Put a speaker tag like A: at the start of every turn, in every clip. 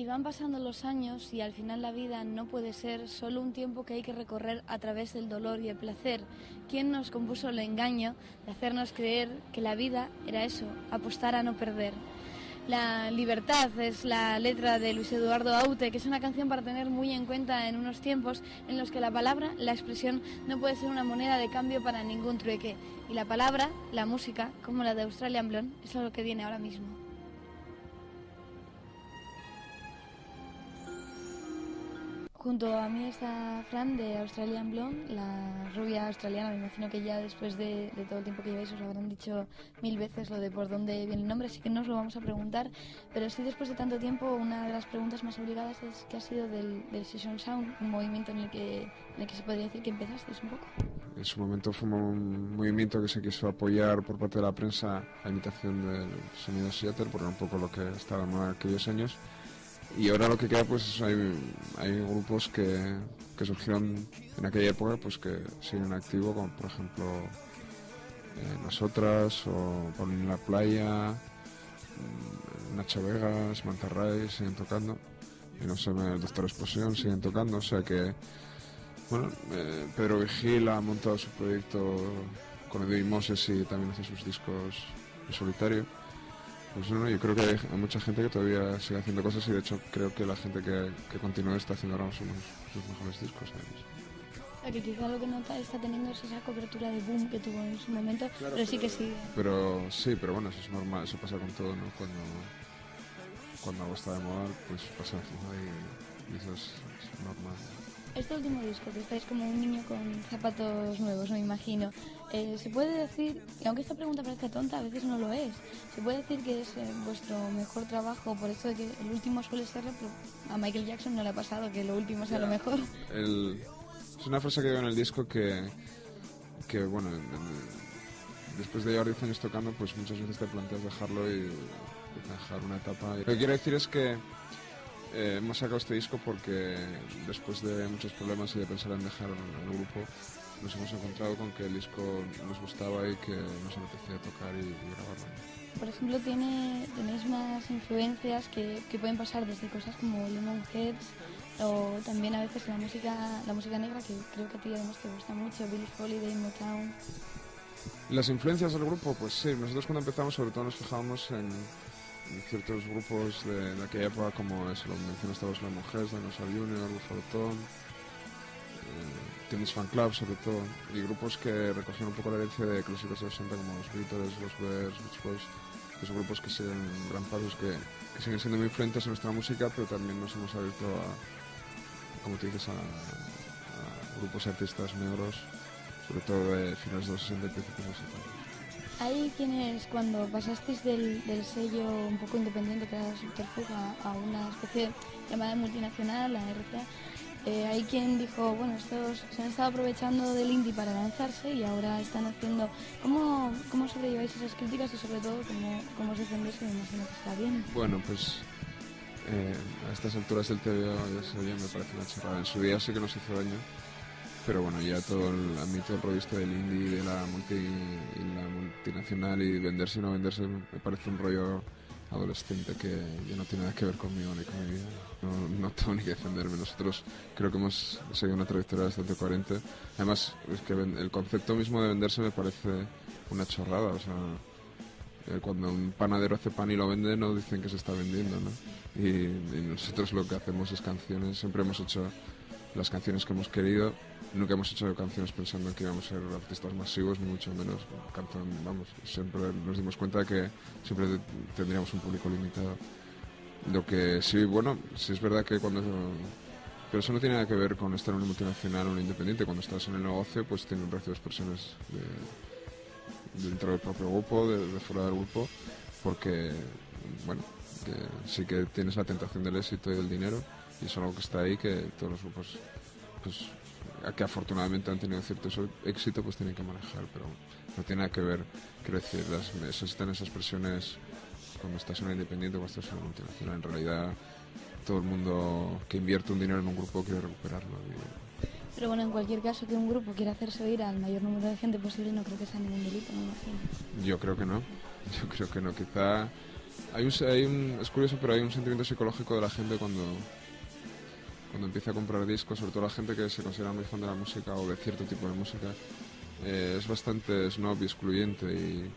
A: Y van pasando los años y al final la vida no puede ser solo un tiempo que hay que recorrer a través del dolor y el placer. ¿Quién nos compuso el engaño de hacernos creer que la vida era eso, apostar a no perder? La libertad es la letra de Luis Eduardo Aute, que es una canción para tener muy en cuenta en unos tiempos en los que la palabra, la expresión, no puede ser una moneda de cambio para ningún trueque. Y la palabra, la música, como la de Australian Blonde, es lo que viene ahora mismo. Junto a mí está Fran de Australian Blonde, la rubia australiana. Me imagino que ya después de todo el tiempo que lleváis os habrán dicho 1000 veces lo de por dónde viene el nombre, así que no os lo vamos a preguntar. Pero sí, después de tanto tiempo, una de las preguntas más obligadas es qué ha sido del Session Sound, un movimiento en el que se podría decir que empezasteis un poco.
B: En su momento fue un movimiento que se quiso apoyar por parte de la prensa a imitación del sonido de Seattle, porque era un poco lo que estaba en aquellos años. Y ahora lo que queda, pues hay grupos que surgieron en aquella época, pues que siguen en activo, como por ejemplo Nosotras o Paulina La Playa, Nacho Vegas, Mantarray siguen tocando, y no sé, el Doctor Explosión siguen tocando, o sea que, bueno, Pedro Vigil ha montado su proyecto con Eddie Moses y también hace sus discos en solitario. Pues no, yo creo que hay mucha gente que todavía sigue haciendo cosas y de hecho creo que la gente que continúa está haciendo ahora sus mejores discos, ¿sabes?
A: Que quizá lo que nota está teniendo es esa cobertura de boom que tuvo en su momento, claro, pero sí que sigue.
B: Pero bueno, eso es normal, eso pasa con todo, ¿no? Cuando algo está de moda, pues pasa, ¿no? Y eso es normal.
A: Este último disco, que estáis como un niño con zapatos nuevos, me imagino, se puede decir, y aunque esta pregunta parezca tonta, a veces no lo es, se puede decir que es vuestro mejor trabajo, por eso de que el último suele ser, pero a Michael Jackson no le ha pasado que lo último sea lo mejor.
B: Es una frase que digo en el disco que bueno, después de llevar 10 años tocando, pues muchas veces te planteas dejarlo y dejar una etapa. Lo que quiero decir es que hemos sacado este disco porque después de muchos problemas y de pensar en dejar el grupo, nos hemos encontrado con que el disco nos gustaba y que nos apetecía tocar y grabarlo.
A: Por ejemplo, tenéis unas influencias que pueden pasar desde cosas como Lemonheads o también a veces la música negra, que creo que a ti además te gusta mucho, Billie Holiday, Motown.
B: Las influencias del grupo, pues sí, nosotros cuando empezamos sobre todo nos fijábamos en ciertos grupos de aquella época, como eso, lo mencionaste vos, Lemonheads, Dinosaur Jr., Buffalo Tom, Teenage Fan Club sobre todo, y grupos que recogían un poco la herencia de clásicos de los 60 como los Beatles, los Bears, Beach Boys, que son grupos que siguen gran pasos, que siguen siendo muy influentes en nuestra música, pero también nos hemos abierto a, como tú dices, a grupos artistas negros, sobre todo de finales de los 60 y principios de los 70.
A: Hay quienes, cuando pasasteis del sello un poco independiente que era Subterfuge a una especie llamada multinacional, la RCA, hay quien dijo, bueno, estos se han estado aprovechando del indie para lanzarse y ahora están haciendo... ¿Cómo sobrelleváis esas críticas y sobre todo cómo os defendéis, que me imagino que está bien?
B: Bueno, pues a estas alturas del TVO ya me parece una chorrada. En su día sí que nos hizo daño, pero bueno, ya todo el ámbito del rollo del indie, de la multinacional y venderse y no venderse, me parece un rollo adolescente que ya no tiene nada que ver conmigo ni con mi vida. No tengo ni que defenderme. Nosotros creo que hemos seguido una trayectoria bastante coherente. Además, es que el concepto mismo de venderse me parece una chorrada. O sea, cuando un panadero hace pan y lo vende, no dicen que se está vendiendo, ¿no? Y nosotros lo que hacemos es canciones. Siempre hemos hecho las canciones que hemos querido. Nunca hemos hecho canciones pensando en que íbamos a ser artistas masivos, ni mucho menos. Siempre nos dimos cuenta de que siempre tendríamos un público limitado. Lo que sí, bueno, sí es verdad que pero eso no tiene nada que ver con estar en una multinacional o una independiente. Cuando estás en el negocio, pues recibes presiones dentro del propio grupo, de fuera del grupo, porque, bueno, que sí que tienes la tentación del éxito y del dinero, y eso es algo que está ahí, que todos los grupos, pues, que afortunadamente han tenido cierto éxito, pues tienen que manejar, pero no tiene nada que ver, quiero decir, existen esas presiones cuando estás en una independiente o cuando estás en una multinacional. En realidad todo el mundo que invierte un dinero en un grupo quiere recuperarlo.
A: Pero bueno, en cualquier caso, que un grupo quiera hacerse oír al mayor número de gente posible no creo que sea ningún delito, me imagino.
B: Yo creo que no, quizá Es curioso, pero hay un sentimiento psicológico de la gente cuando empieza a comprar discos, sobre todo la gente que se considera muy fan de la música o de cierto tipo de música. Es bastante snob y excluyente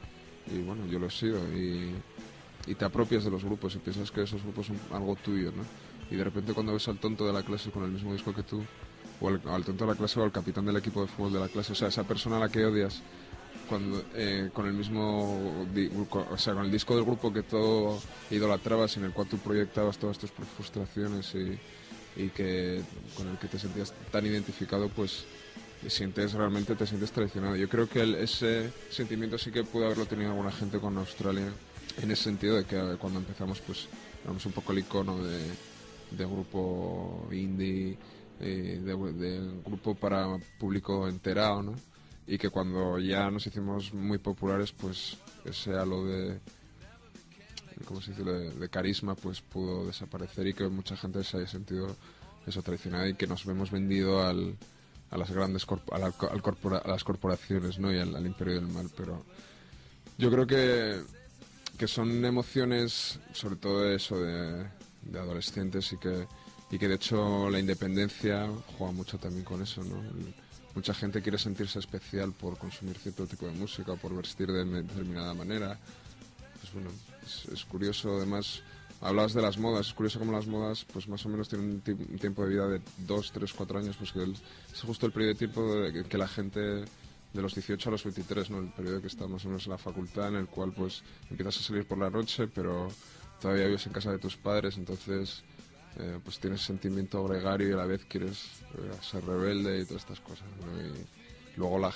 B: y bueno, yo lo he sido y te apropias de los grupos y piensas que esos grupos son algo tuyo, ¿no? Y de repente cuando ves al tonto de la clase con el mismo disco que tú, o al tonto de la clase o al capitán del equipo de fútbol de la clase, o sea, esa persona a la que odias, con el mismo, o sea, con el disco del grupo que todo idolatrabas, en el cual tú proyectabas todas tus frustraciones y que con el que te sentías tan identificado, pues realmente te sientes traicionado. Yo creo que ese sentimiento sí que pudo haberlo tenido alguna gente con Australia, en ese sentido de que cuando empezamos pues éramos un poco el icono de grupo indie, de grupo para público enterado, ¿no? Y que cuando ya nos hicimos muy populares, pues ese halo ¿cómo se dice?, de carisma, pues pudo desaparecer y que mucha gente se haya sentido eso, traicionada, y que nos hemos vendido a las grandes a las corporaciones, ¿no? Y al imperio del mal. Pero yo creo que son emociones, sobre todo eso de adolescentes, y que de hecho la independencia juega mucho también con eso, ¿no? Mucha gente quiere sentirse especial por consumir cierto tipo de música o por vestir de determinada manera. Pues bueno, es curioso. Además, hablabas de las modas, es curioso cómo las modas pues más o menos tienen un tiempo de vida de 2, 3, 4 años, pues que es justo el periodo de tiempo que la gente de los 18 a los 23, ¿no? El periodo que está más o menos en la facultad, en el cual pues empiezas a salir por la noche, pero todavía vives en casa de tus padres, entonces pues tienes sentimiento gregario y a la vez quieres ser rebelde y todas estas cosas, ¿no? Y luego la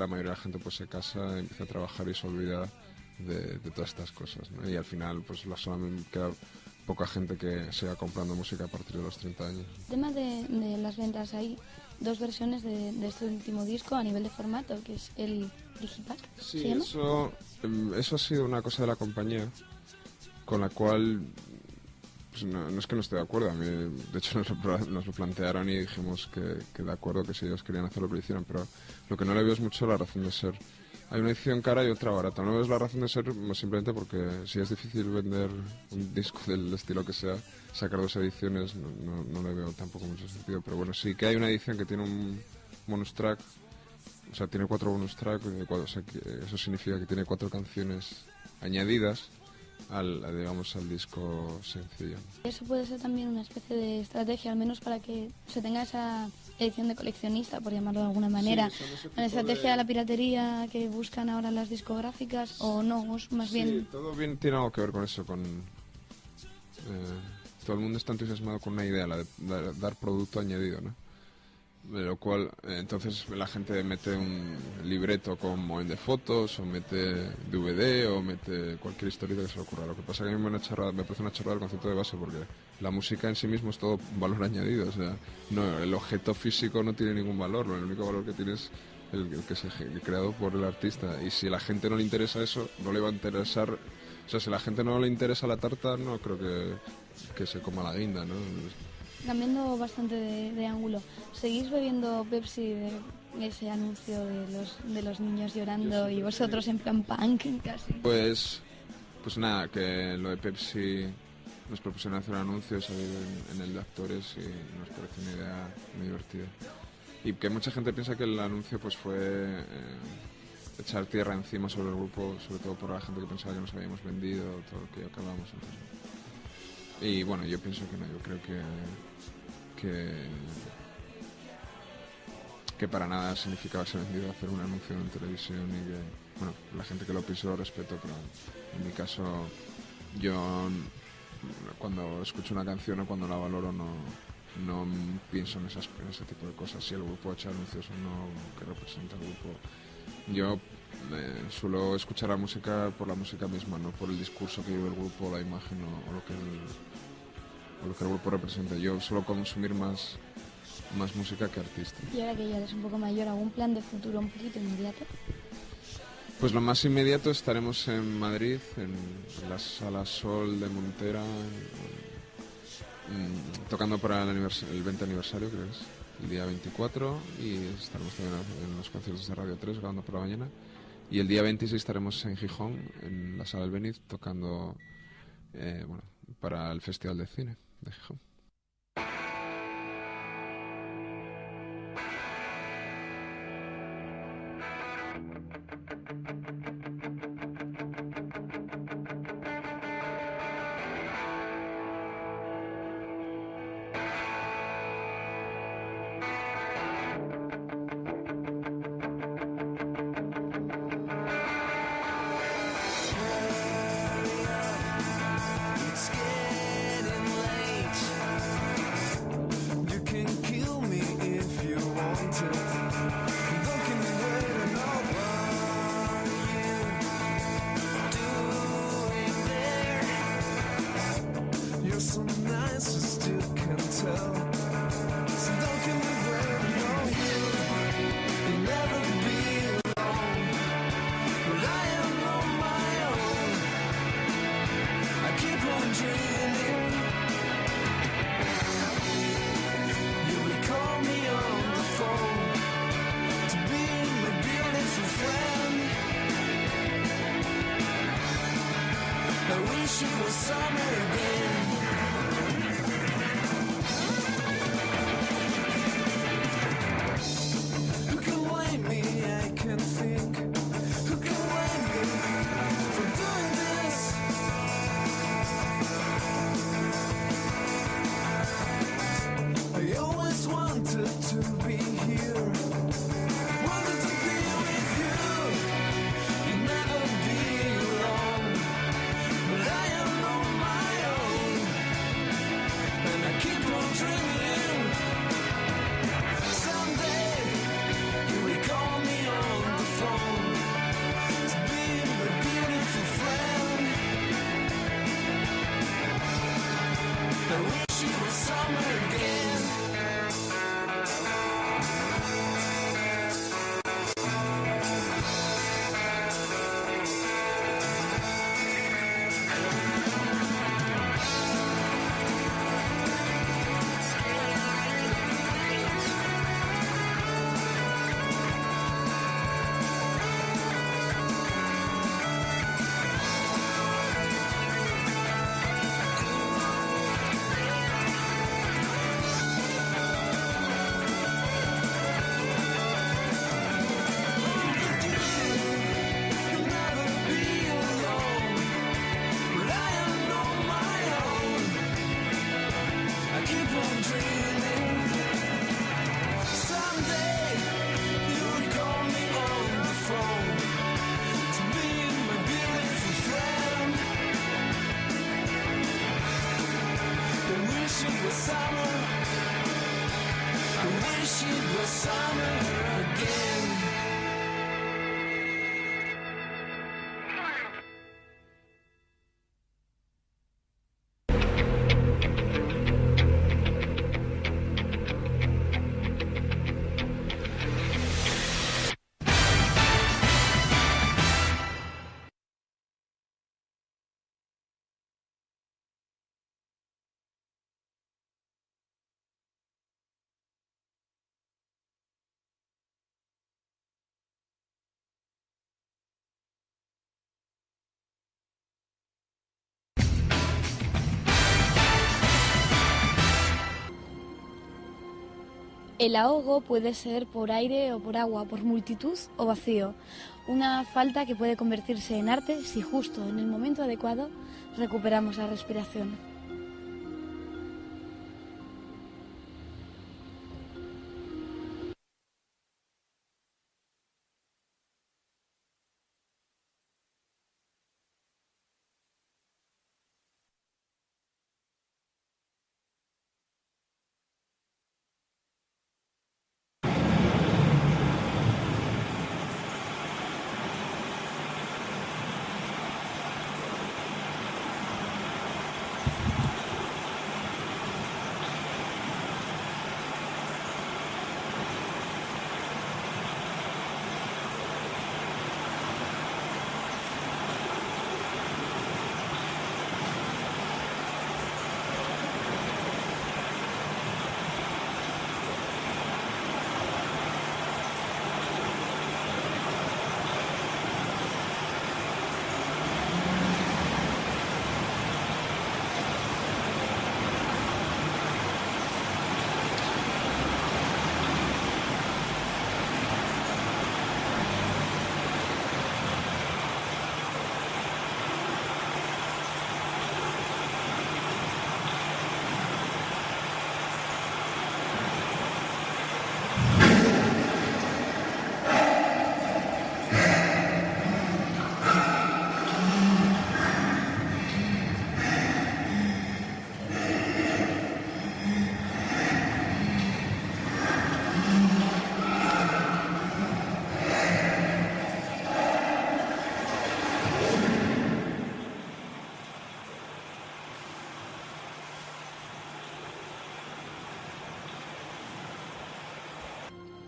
B: mayoría de la gente pues se casa, empieza a trabajar y se olvida de todas estas cosas, ¿no? Y al final pues solamente queda poca gente que siga comprando música a partir de los 30 años.
A: El tema de las ventas, hay 2 versiones de este último disco a nivel de formato, que es el Digipack.
B: Sí,
A: ¿se llama?
B: Eso ha sido una cosa de la compañía con la cual pues no es que no esté de acuerdo. A mí, de hecho nos lo plantearon y dijimos que de acuerdo, que si ellos querían hacerlo, lo hicieran, pero lo que no le veo es mucho la razón de ser. Hay una edición cara y otra barata. No ves la razón de ser simplemente porque si es difícil vender un disco del estilo que sea, sacar 2 ediciones no le veo tampoco mucho sentido. Pero bueno, sí que hay una edición que tiene un bonus track, o sea, tiene 4 bonus track, o sea, eso significa que tiene 4 canciones añadidas al disco sencillo.
A: Eso puede ser también una especie de estrategia, al menos para que se tenga esa edición de coleccionista, por llamarlo de alguna manera.
B: Sí,
A: ¿La estrategia de la piratería que buscan ahora las discográficas o no? Más bien...
B: Sí, todo bien tiene algo que ver con eso, todo el mundo está entusiasmado con una idea, la de dar producto añadido, ¿no? De lo cual, entonces la gente mete un libreto con montón de fotos, o mete DVD, o mete cualquier historieta que se le ocurra. Lo que pasa es que a mí me parece una chorrada el concepto de base, porque la música en sí mismo es todo valor añadido. O sea, no, el objeto físico no tiene ningún valor, el único valor que tiene es el que es creado por el artista. Y si a la gente no le interesa eso, no le va a interesar. O sea, si a la gente no le interesa la tarta, no creo que se coma la guinda, ¿no?
A: Cambiando bastante de ángulo, ¿seguís bebiendo Pepsi de ese anuncio de los niños llorando y vosotros en plan punk casi?
B: Pues nada, que lo de Pepsi nos propusieron hacer un anuncio, salir en el de actores, y nos parece una idea muy divertida. Y que mucha gente piensa que el anuncio pues fue echar tierra encima sobre el grupo, sobre todo por la gente que pensaba que nos habíamos vendido, todo lo que acabamos. Entonces. Y bueno, yo pienso que no, yo creo que para nada significa haberse vendido hacer un anuncio en televisión, y que, bueno, la gente que lo piense lo respeto, pero en mi caso yo cuando escucho una canción o cuando la valoro no pienso en ese tipo de cosas, si el grupo ha hecho anuncios o no, que representa el grupo. Yo suelo escuchar la música por la música misma, no por el discurso que lleva el grupo, la imagen o lo que el grupo representa. Yo suelo consumir más música que artista.
A: Y ahora que ya eres un poco mayor, ¿algún plan de futuro un poquito inmediato?
B: Pues lo más inmediato, estaremos en Madrid, en la Sala Sol de Montera, tocando para el 20 aniversario, creo que es el día 24, y estaremos también en los conciertos de Radio 3 grabando por la mañana. Y el día 26 estaremos en Gijón, en la Sala del Beniz, tocando bueno, para el Festival de Cine de Gijón.
A: El ahogo puede ser por aire o por agua, por multitud o vacío. Una falta que puede convertirse en arte si justo en el momento adecuado recuperamos la respiración.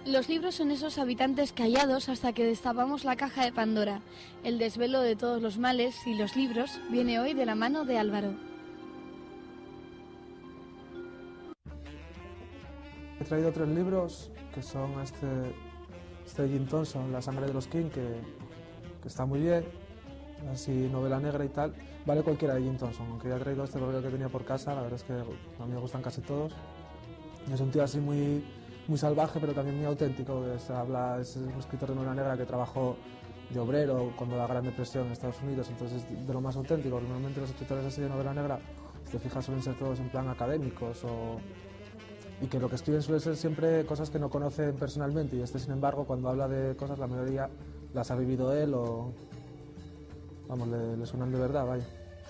A: Los libros son esos habitantes callados hasta que destapamos la caja de Pandora. El desvelo de todos los males y los libros viene hoy de la mano de Álvaro.
C: He traído 3 libros que son este Jim Thompson, La sangre de los King, que está muy bien, así novela negra y tal. Vale cualquiera de Jim Thompson, aunque ya he traído este porque el que tenía por casa, la verdad es que a mí me gustan casi todos. Es un tío así muy salvaje, pero también muy auténtico. Es un escritor de novela negra que trabajó de obrero cuando la Gran Depresión en Estados Unidos, entonces de lo más auténtico. Normalmente los escritores así de novela negra, si te fijas, suelen ser todos en plan académicos y que lo que escriben suele ser siempre cosas que no conocen personalmente, y este, sin embargo, cuando habla de cosas, la mayoría las ha vivido él o, vamos, le suenan de verdad, vaya.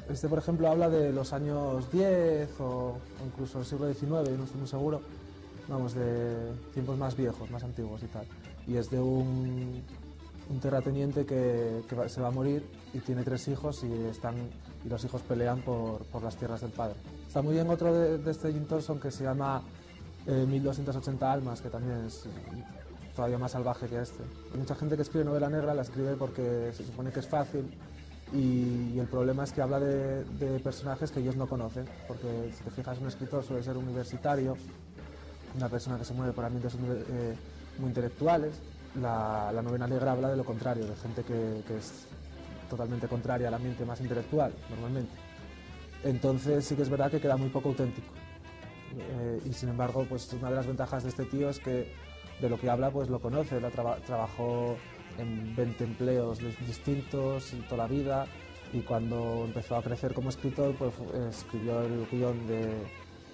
C: Este, por ejemplo, habla de los años 10 o incluso el siglo XIX, no estoy muy seguro, vamos, de tiempos más viejos, más antiguos y tal. Y es de un terrateniente que se va a morir y tiene 3 hijos y los hijos pelean por las tierras del padre. Está muy bien otro de este Jim Thompson que se llama 1280 almas, que también es todavía más salvaje que este. Mucha gente que escribe novela negra la escribe porque se supone que es fácil y el problema es que habla de personajes que ellos no conocen, porque si te fijas, un escritor suele ser universitario, una persona que se mueve por ambientes muy intelectuales. La novela negra habla de lo contrario, de gente que es totalmente contraria al ambiente más intelectual, normalmente. Entonces sí que es verdad que queda muy poco auténtico. Y sin embargo, pues una de las ventajas de este tío es que de lo que habla pues lo conoce. Él trabajó en 20 empleos distintos toda la vida, y cuando empezó a crecer como escritor pues escribió el guión de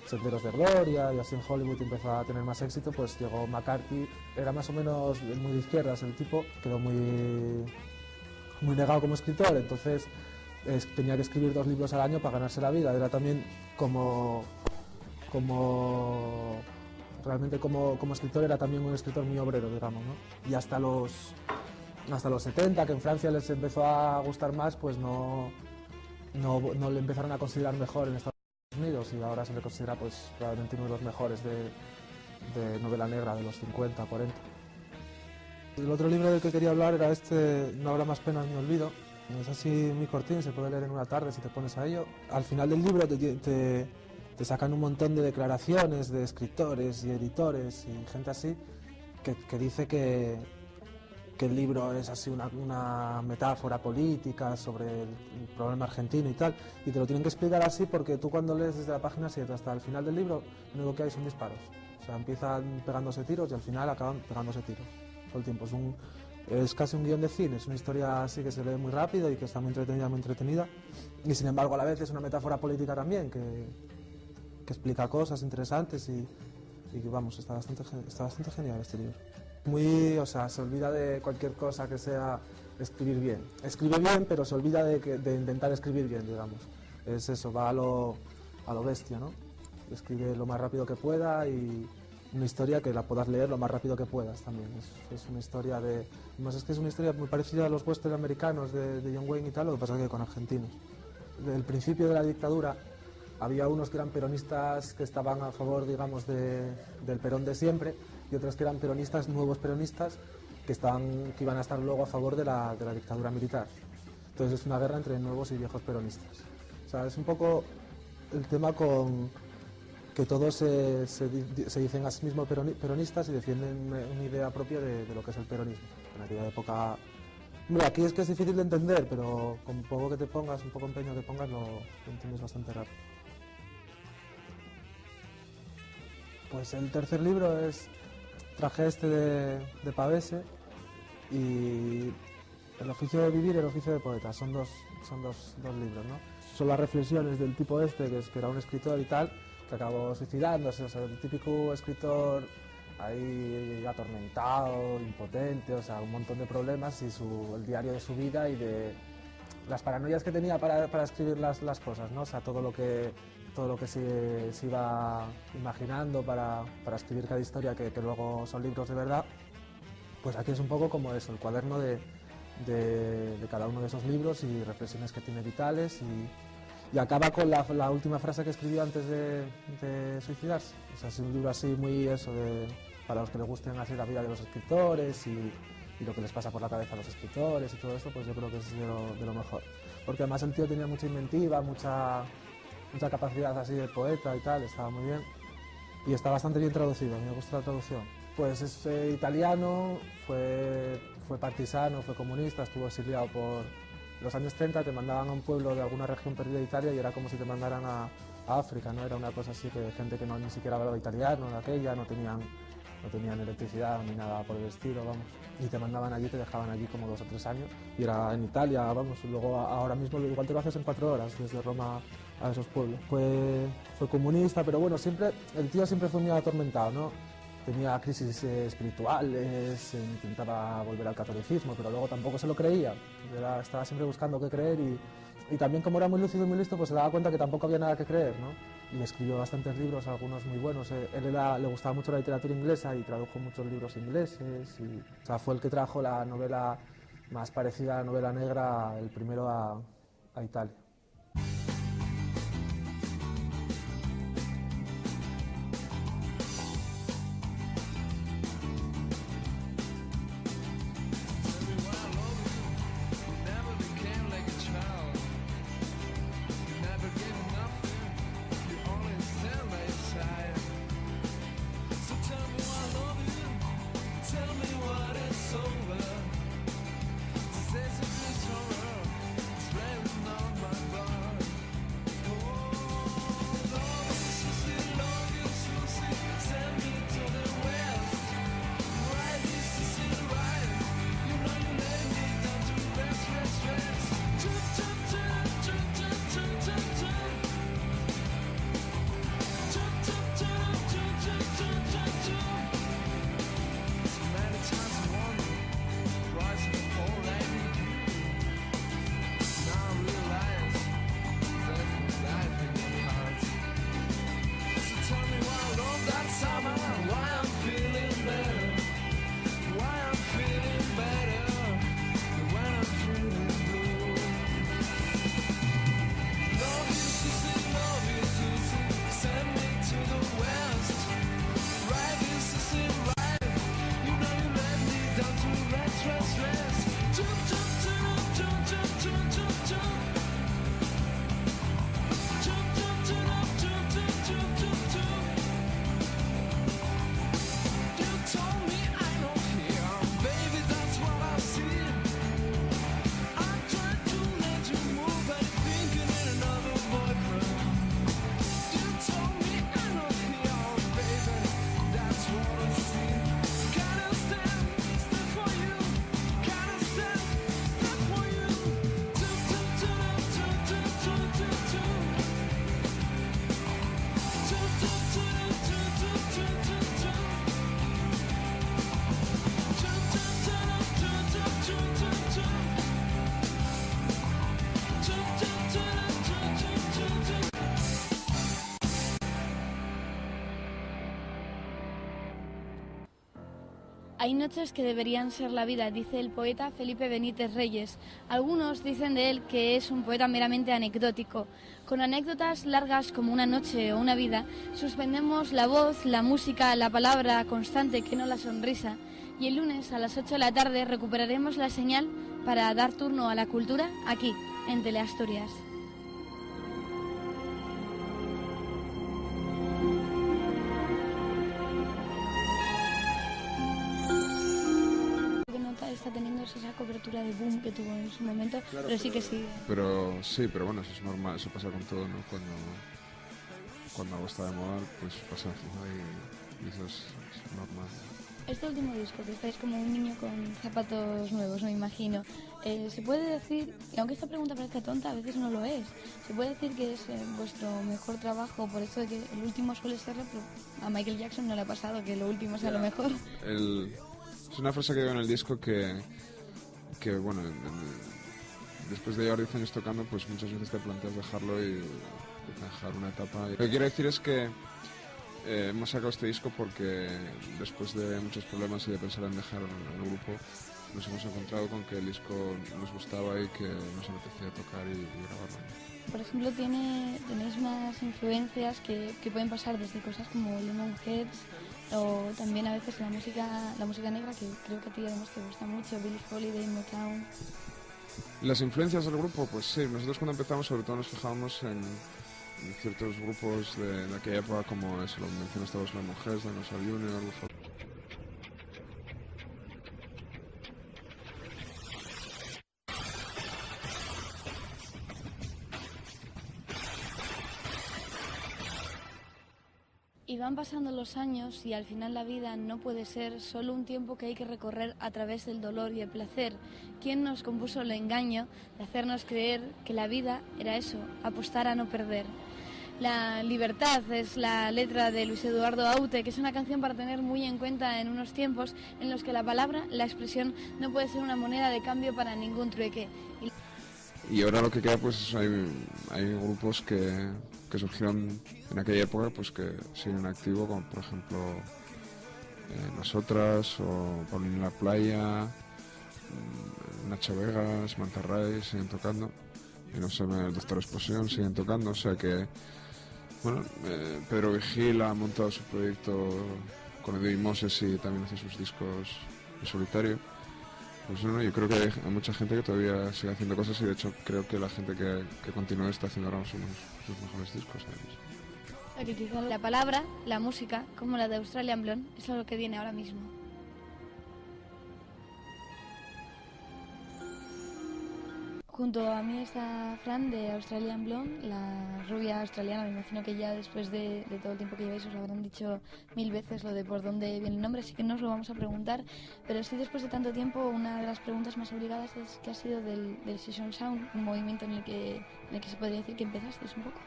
C: Senderos de Gloria, y así en Hollywood empezó a tener más éxito. Pues llegó McCarthy, era más o menos muy de izquierdas el tipo, quedó muy negado como escritor, entonces tenía que escribir 2 libros al año para ganarse la vida. Era también realmente como escritor era también un escritor muy obrero, digamos, ¿no? Y hasta los 70, que en Francia les empezó a gustar más, pues no le empezaron a considerar mejor en Estados Unidos, y ahora se le considera pues probablemente uno de los mejores de novela negra de los 50, 40. El otro libro del que quería hablar era este, No habrá más penas ni olvido. Es así muy cortín, se puede leer en una tarde si te pones a ello. Al final del libro te sacan un montón de declaraciones de escritores y editores y gente así que dice que el libro es así una metáfora política sobre el problema argentino y tal, y te lo tienen que explicar así porque tú cuando lees desde la página 7 hasta el final del libro, lo único que hay son disparos. O sea, empiezan pegándose tiros y al final acaban pegándose tiros todo el tiempo. Es casi un guión de cine, es una historia así que se lee muy rápido y que está muy entretenida, y sin embargo a la vez es una metáfora política también que explica cosas interesantes y vamos, está bastante genial este libro. O sea, se olvida de cualquier cosa que sea escribir bien. Escribe bien, pero se olvida de intentar escribir bien, digamos. Es eso, va a lo bestia, ¿no? Escribe lo más rápido que pueda y una historia que la puedas leer lo más rápido que puedas también. Es una historia además es que es una historia muy parecida a los western americanos de John Wayne y tal, lo que pasa es que con argentinos. Del principio de la dictadura había unos que eran peronistas que estaban a favor, digamos, del Perón de siempre, y otros que eran peronistas, nuevos peronistas, que iban a estar luego a favor de la dictadura militar. Entonces es una guerra entre nuevos y viejos peronistas. O sea, es un poco el tema con que todos se dicen a sí mismos peronistas y defienden una idea propia de lo que es el peronismo. En aquella época... Mira, aquí es que es difícil de entender, pero con un poco que te pongas, un poco empeño que pongas, lo entiendes bastante rápido. Pues el tercer libro traje este de Pavese y El oficio de vivir y El oficio de poeta. Son dos libros, ¿no? Son las reflexiones del tipo que era un escritor y tal, que acabó suicidándose, o sea, el típico escritor ahí atormentado, impotente, o sea, un montón de problemas, y el diario de su vida y de las paranoias que tenía para escribir las cosas, ¿no? O sea, todo lo que se iba imaginando para escribir cada historia, que luego son libros de verdad. Pues aquí es un poco como eso, el cuaderno de cada uno de esos libros y reflexiones que tiene vitales, y acaba con la última frase que escribió antes de suicidarse. O sea, es un libro así muy eso, para los que les gusten así la vida de los escritores y lo que les pasa por la cabeza a los escritores y todo esto, pues yo creo que es de lo mejor. Porque además el tío tenía mucha inventiva, mucha capacidad así de poeta y tal, estaba muy bien. Y está bastante bien traducido, me gusta la traducción. Pues es italiano, fue partisano, fue comunista, estuvo exiliado por los años 30, te mandaban a un pueblo de alguna región perdida de Italia y era como si te mandaran a África, ¿no? Era una cosa así que gente que ni siquiera hablaba italiano, de aquella, no tenían electricidad ni nada por el estilo, vamos. Y te mandaban allí, te dejaban allí como 2 o 3 años. Y era en Italia, vamos, y luego ahora mismo igual te lo haces en 4 horas, desde Roma a esos pueblos. Fue comunista, pero bueno, el tío siempre fue muy atormentado, ¿no? Tenía crisis espirituales, intentaba volver al catolicismo, pero luego tampoco se lo creía. Estaba siempre buscando qué creer y también como era muy lúcido y muy listo, pues se daba cuenta que tampoco había nada que creer, ¿no? Y escribió bastantes libros, algunos muy buenos. Le gustaba mucho la literatura inglesa y tradujo muchos libros ingleses. O sea, fue el que trajo la novela más parecida a la novela negra, el primero a Italia.
A: Hay noches que deberían ser la vida, dice el poeta Felipe Benítez Reyes. Algunos dicen de él que es un poeta meramente anecdótico. Con anécdotas largas como una noche o una vida, suspendemos la voz, la música, la palabra constante que no la sonrisa. Y el lunes a las 8 de la tarde recuperaremos la señal para dar turno a la cultura aquí, en Teleasturias. Está teniendo esa cobertura de boom que tuvo en su momento, claro, pero sí que sí.
B: Pero bueno, eso es normal, eso pasa con todo, ¿no? Cuando algo está de moda, pues pasa y eso es normal.
A: Este último disco, que estáis como un niño con zapatos nuevos, me imagino, se puede decir, y aunque esta pregunta parezca tonta, a veces no lo es, se puede decir que es vuestro mejor trabajo, por eso de que el último suele ser, pero a Michael Jackson no le ha pasado que lo último sea lo mejor.
B: Es una frase que digo en el disco que bueno, después de llevar 10 años tocando, pues muchas veces te planteas dejarlo y dejar una etapa. Lo que quiero decir es que hemos sacado este disco porque después de muchos problemas y de pensar en dejar el grupo, nos hemos encontrado con que el disco nos gustaba y que nos apetecía tocar y grabarlo.
A: Por ejemplo, tenéis unas influencias que pueden pasar desde cosas como Lemonheads, O también a veces la música negra, que creo que a ti además te gusta mucho, Billie Holiday, Motown.
B: Las influencias del grupo, pues sí, nosotros cuando empezamos sobre todo nos fijábamos en ciertos grupos de aquella época, como eso, lo mencionaste vos, Lemon Heads, Dinosaur Jr.,
A: Y van pasando los años y al final la vida no puede ser solo un tiempo que hay que recorrer a través del dolor y el placer. ¿Quién nos compuso el engaño de hacernos creer que la vida era eso, apostar a no perder? La libertad es la letra de Luis Eduardo Aute, que es una canción para tener muy en cuenta en unos tiempos en los que la palabra, la expresión, no puede ser una moneda de cambio para ningún trueque.
B: Y ahora lo que queda, pues hay grupos que surgieron en aquella época, pues que siguen en activo, como por ejemplo Nosotras o Paulina La Playa, Nacho Vegas, Mantarray siguen tocando, y no sé, el Doctor Explosión siguen tocando, o sea que, bueno, Pedro Vigil ha montado su proyecto con Eddie Moses y también hace sus discos en solitario. Pues no, yo creo que hay mucha gente que todavía sigue haciendo cosas, y de hecho creo que la gente que continúa está haciendo ahora sus mejores discos, además.
A: Que quizá la palabra, la música, como la de Australian Blonde, es lo que viene ahora mismo. Junto a mí está Fran de Australian Blonde, la rubia australiana. Me imagino que ya después de todo el tiempo que lleváis os habrán dicho 1000 veces lo de por dónde viene el nombre, así que no os lo vamos a preguntar. Pero sí, después de tanto tiempo, una de las preguntas más obligadas es qué ha sido del Session Sound, un movimiento en el que se podría decir que empezasteis un poco.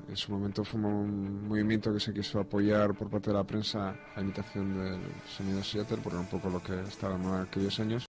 B: En su momento fue un movimiento que se quiso apoyar por parte de la prensa a imitación del sonido Seattle, porque era un poco lo que estaba en aquellos años.